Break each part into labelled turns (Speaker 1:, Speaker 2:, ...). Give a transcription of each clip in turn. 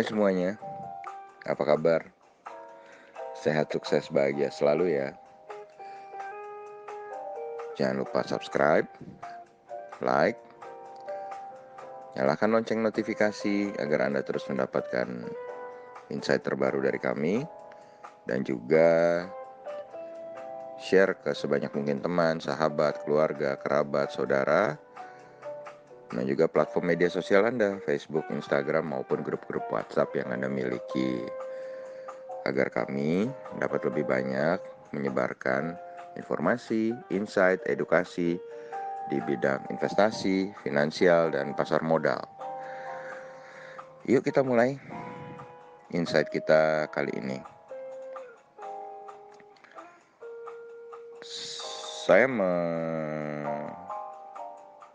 Speaker 1: semuanya, apa kabar? Sehat, sukses, bahagia selalu ya. Jangan lupa subscribe, like, nyalakan lonceng notifikasi agar Anda terus mendapatkan insight terbaru dari kami. Dan juga share ke sebanyak mungkin teman, sahabat, keluarga, kerabat, saudara. Dan juga platform media sosial Anda, Facebook, Instagram, maupun grup-grup WhatsApp yang Anda miliki, agar kami dapat lebih banyak menyebarkan informasi, insight, edukasi di bidang investasi, finansial, dan pasar modal. Yuk kita mulai insight kita kali ini. Saya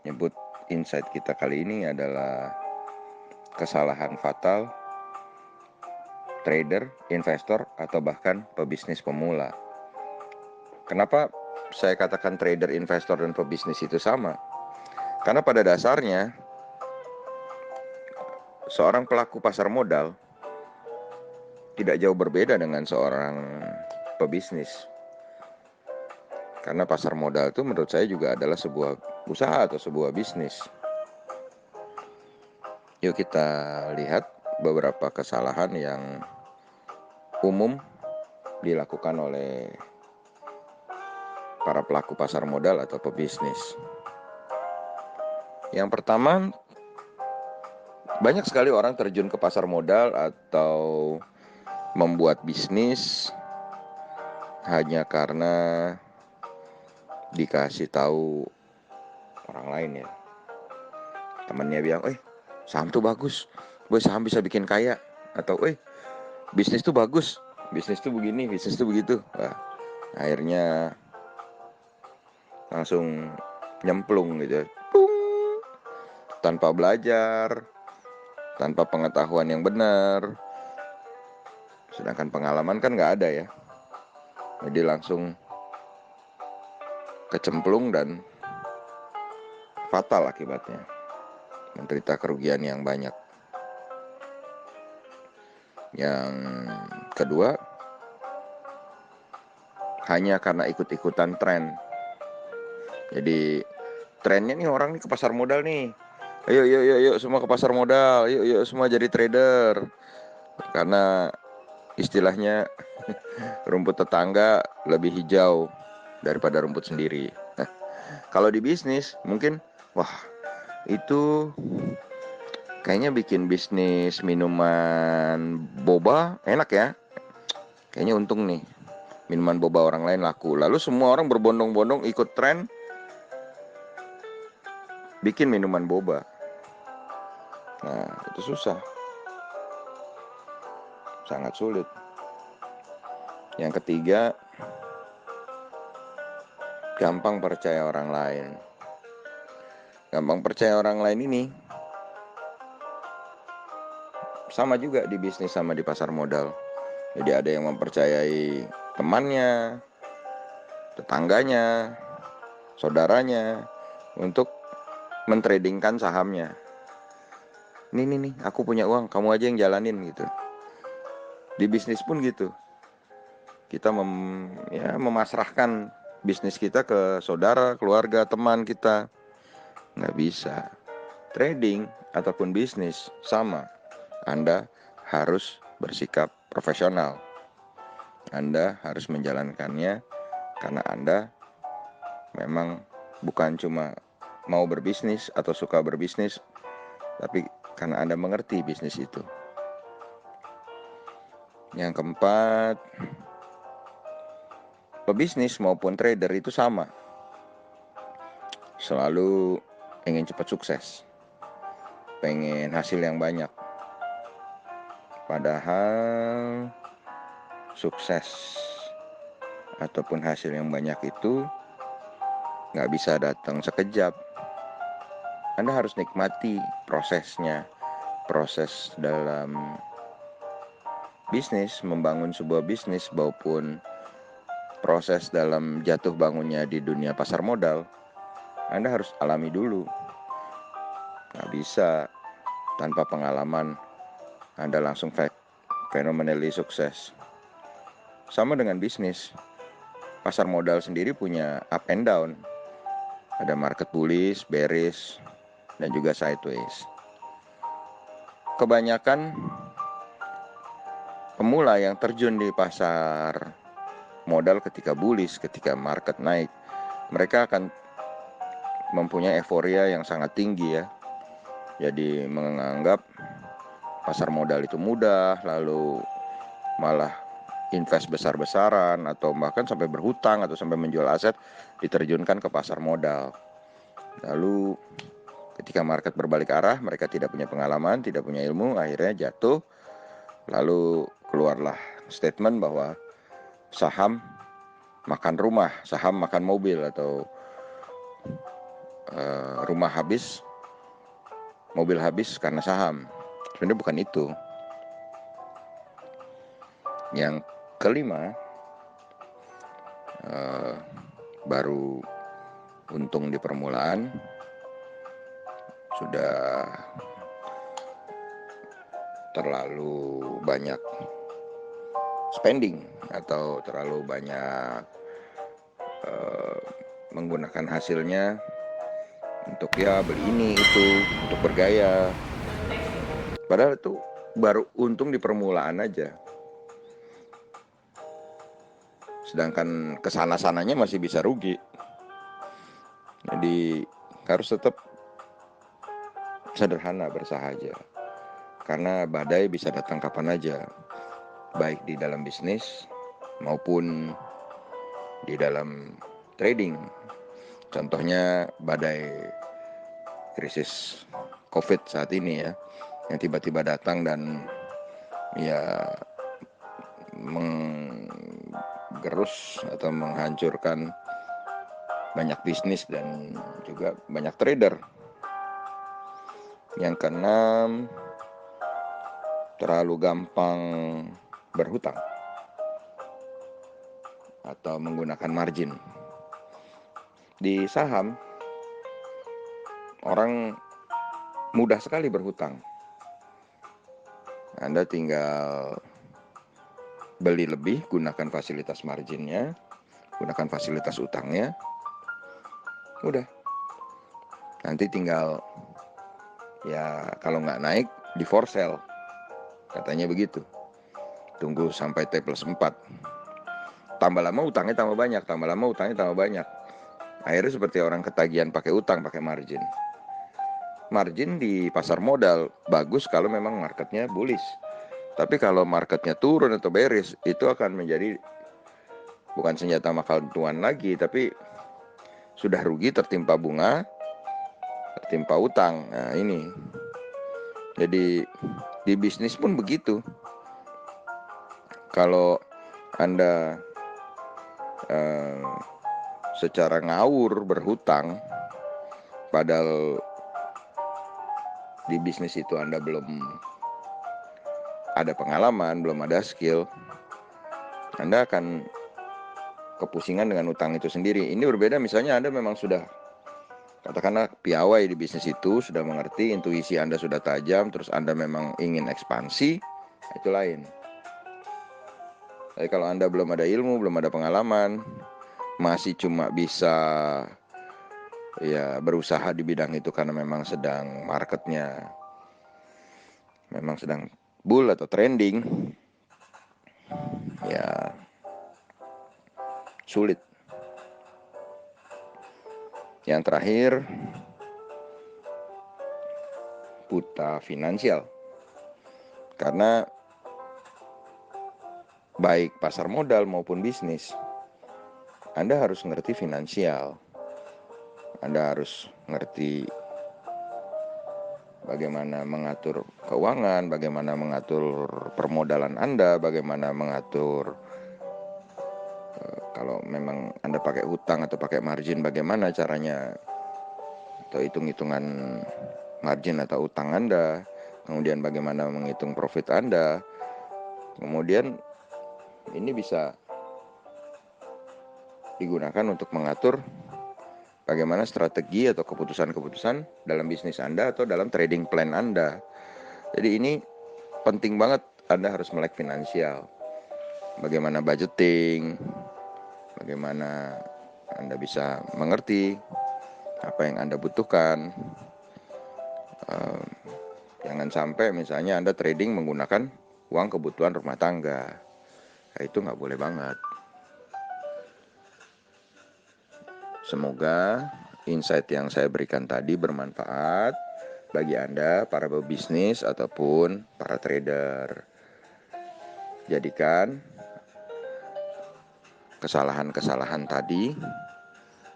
Speaker 1: menyebut insight kita kali ini adalah kesalahan fatal trader, investor, atau bahkan pebisnis pemula. Kenapa saya katakan trader, investor, dan pebisnis itu sama? Karena pada dasarnya seorang pelaku pasar modal tidak jauh berbeda dengan seorang pebisnis. Karena pasar modal itu menurut saya juga adalah sebuah usaha atau sebuah bisnis. Yuk kita lihat beberapa kesalahan yang umum dilakukan oleh para pelaku pasar modal atau pebisnis. Yang pertama, banyak sekali orang terjun ke pasar modal atau membuat bisnis hanya karena dikasih tahu orang lain ya. Temannya bilang, saham tuh bagus, saham bisa bikin kaya. Atau, bisnis tuh bagus, bisnis tuh begini, bisnis tuh begitu. Wah, akhirnya langsung nyemplung gitu, tanpa belajar, tanpa pengetahuan yang benar. Sedangkan pengalaman kan nggak ada ya. Jadi langsung kecemplung dan fatal akibatnya, menderita kerugian yang banyak. Yang kedua, hanya karena ikut-ikutan tren. Jadi trennya nih orang nih ke pasar modal nih, ayo semua ke pasar modal, yuk semua jadi trader. Karena istilahnya rumput tetangga lebih hijau daripada rumput sendiri. Kalau di bisnis mungkin, itu kayaknya bikin bisnis minuman boba enak ya, kayaknya untung nih, minuman boba orang lain laku. Lalu semua orang berbondong-bondong ikut tren bikin minuman boba. Nah, itu susah, sangat sulit. Yang ketiga, gampang percaya orang lain. Gampang percaya orang lain ini sama juga di bisnis sama di pasar modal. Jadi ada yang mempercayai temannya, tetangganya, saudaranya untuk mentradingkan sahamnya. Nih, aku punya uang, kamu aja yang jalanin gitu. Di bisnis pun gitu. Kita memasrahkan bisnis kita ke saudara, keluarga, teman kita. Nggak bisa. Trading ataupun bisnis sama. Anda harus bersikap profesional. Anda harus menjalankannya karena Anda memang bukan cuma mau berbisnis atau suka berbisnis, tapi karena Anda mengerti bisnis itu. Yang keempat, pebisnis maupun trader itu sama. Selalu ingin cepat sukses, pengen hasil yang banyak. Padahal sukses ataupun hasil yang banyak itu nggak bisa datang sekejap. Anda harus nikmati prosesnya. Proses dalam bisnis, membangun sebuah bisnis maupun proses dalam jatuh bangunnya di dunia pasar modal, Anda harus alami dulu. Nggak bisa tanpa pengalaman Anda langsung phenomenally sukses. Sama dengan bisnis, pasar modal sendiri punya up and down. Ada market bullish, bearish, dan juga sideways. Kebanyakan pemula yang terjun di pasar modal ketika bullish, ketika market naik, mereka akan mempunyai euforia yang sangat tinggi ya. Jadi menganggap pasar modal itu mudah, lalu malah invest besar-besaran atau bahkan sampai berhutang atau sampai menjual aset diterjunkan ke pasar modal. Lalu ketika market berbalik arah, mereka tidak punya pengalaman, tidak punya ilmu, akhirnya jatuh. Lalu keluarlah statement bahwa saham makan rumah, saham makan mobil, atau rumah habis, mobil habis karena saham. Sebenarnya bukan itu. Yang kelima, baru untung di permulaan, sudah terlalu banyak spending atau terlalu banyak menggunakan hasilnya untuk ya beli ini itu, untuk bergaya. Padahal itu baru untung di permulaan aja. Sedangkan kesana-sananya masih bisa rugi. Jadi harus tetap sederhana, bersahaja. Karena badai bisa datang kapan aja, baik di dalam bisnis maupun di dalam trading. Contohnya badai krisis COVID saat ini ya, yang tiba-tiba datang dan ya menggerus atau menghancurkan banyak bisnis dan juga banyak trader. Yang keenam, terlalu gampang berhutang atau menggunakan margin. Di saham, orang mudah sekali berhutang. Anda tinggal beli lebih, gunakan fasilitas marginnya, gunakan fasilitas utangnya, udah. Nanti tinggal ya kalau nggak naik di for sale, katanya begitu. Tunggu sampai T+4. Tambah lama utangnya tambah banyak, tambah lama utangnya tambah banyak. Akhirnya seperti orang ketagihan pakai utang, pakai margin. Margin di pasar modal bagus kalau memang marketnya bullish. Tapi kalau marketnya turun atau bearish, itu akan menjadi bukan senjata makan tuan lagi, tapi sudah rugi, tertimpa bunga, tertimpa utang. Nah ini, jadi di bisnis pun begitu. Kalau Anda secara ngawur berhutang, padahal di bisnis itu Anda belum ada pengalaman, belum ada skill, Anda akan kepusingan dengan utang itu sendiri. Ini berbeda misalnya Anda memang sudah katakanlah piawai di bisnis itu, sudah mengerti, intuisi Anda sudah tajam, terus Anda memang ingin ekspansi, itu lain. Tapi kalau Anda belum ada ilmu, belum ada pengalaman, masih cuma bisa ya berusaha di bidang itu karena memang sedang marketnya memang sedang bull atau trending, ya sulit. Yang terakhir, buta finansial. Karena baik pasar modal maupun bisnis, Anda harus ngerti finansial. Anda harus ngerti bagaimana mengatur keuangan, bagaimana mengatur permodalan Anda, bagaimana mengatur kalau memang Anda pakai hutang atau pakai margin, bagaimana caranya, atau hitung-hitungan margin atau utang Anda, kemudian bagaimana menghitung profit Anda. Kemudian ini bisa digunakan untuk mengatur bagaimana strategi atau keputusan-keputusan dalam bisnis Anda atau dalam trading plan Anda. Jadi ini penting banget Anda harus melek finansial. Bagaimana budgeting, bagaimana Anda bisa mengerti apa yang Anda butuhkan. Jangan sampai misalnya Anda trading menggunakan uang kebutuhan rumah tangga. Nah, itu nggak boleh banget. Semoga insight yang saya berikan tadi bermanfaat bagi Anda, para pebisnis ataupun para trader. Jadikan kesalahan-kesalahan tadi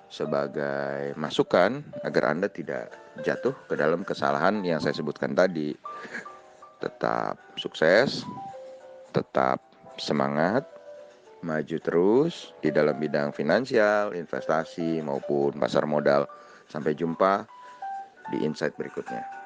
Speaker 1: sebagai masukan agar Anda tidak jatuh ke dalam kesalahan yang saya sebutkan tadi. Tetap sukses, tetap semangat, maju terus di dalam bidang finansial, investasi maupun pasar modal. Sampai jumpa di insight berikutnya.